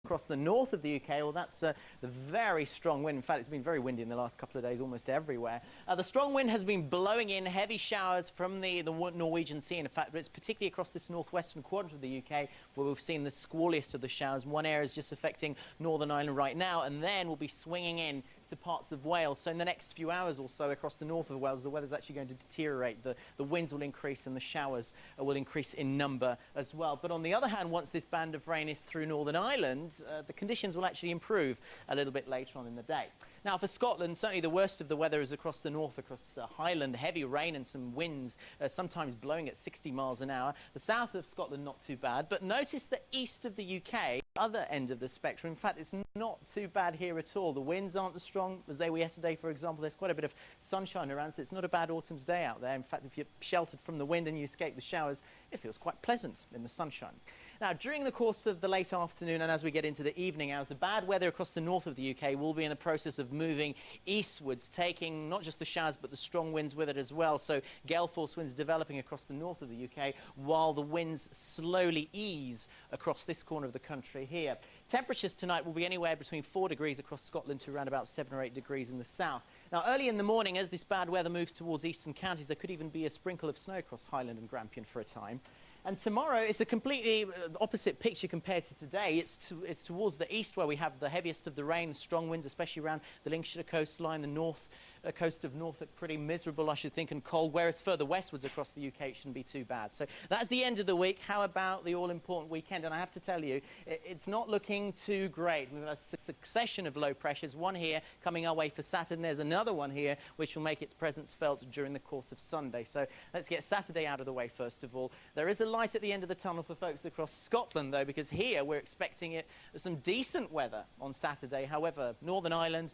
Across the north of the UK, well, that's the very strong wind. In fact, it's been very windy in the last couple of days, almost everywhere. The strong wind has been blowing in heavy showers from the Norwegian Sea. In fact, but it's particularly across this northwestern quadrant of the UK where we've seen the squalliest of the showers. One area is just affecting Northern Ireland right now, and then we'll be swinging in to parts of Wales. So in the next few hours or so across the north of Wales, the weather's actually going to deteriorate. The winds will increase and the showers will increase in number as well. But on the other hand, once this band of rain is through Northern Ireland, the conditions will actually improve a little bit later on in the day. Now, for Scotland, certainly the worst of the weather is across the north, across Highland, heavy rain and some winds, sometimes blowing at 60 miles an hour. The south of Scotland, not too bad. But notice the east of the UK, other end of the spectrum. In fact, it's not too bad here at all. The winds aren't as strong as they were yesterday, for example. There's quite a bit of sunshine around, so it's not a bad autumn's day out there. In fact, if you're sheltered from the wind and you escape the showers, it feels quite pleasant in the sunshine. Now, during the course of the late afternoon and as we get into the evening hours, the bad weather across the north of the UK will be in the process of moving eastwards, taking not just the showers but the strong winds with it as well. So gale force winds developing across the north of the UK while the winds slowly ease across this corner of the country here. Temperatures tonight will be anywhere between 4 degrees across Scotland to around about 7 or 8 degrees in the south. Now, early in the morning, as this bad weather moves towards eastern counties, there could even be a sprinkle of snow across Highland and Grampian for a time. And tomorrow, it's a completely opposite picture compared to today. It's towards the east where we have the heaviest of the rain, strong winds, especially around the Lincolnshire coastline, the north coast of Norfolk, pretty miserable, I should think, and cold, whereas further westwards across the UK, it shouldn't be too bad. So that's the end of the week. How about the all-important weekend? And I have to tell you, it's not looking too great. We've got a succession of low pressures, one here coming our way for Saturday, and there's another one here which will make its presence felt during the course of Sunday. So let's get Saturday out of the way first of all. There is a light at the end of the tunnel for folks across Scotland, though, because here we're expecting some decent weather on Saturday. However, Northern Ireland,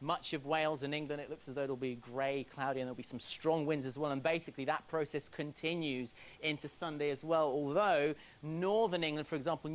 much of Wales and England, it looks as though it'll be grey, cloudy, and there'll be some strong winds as well. And basically that process continues into Sunday as well. Although Northern England, for example,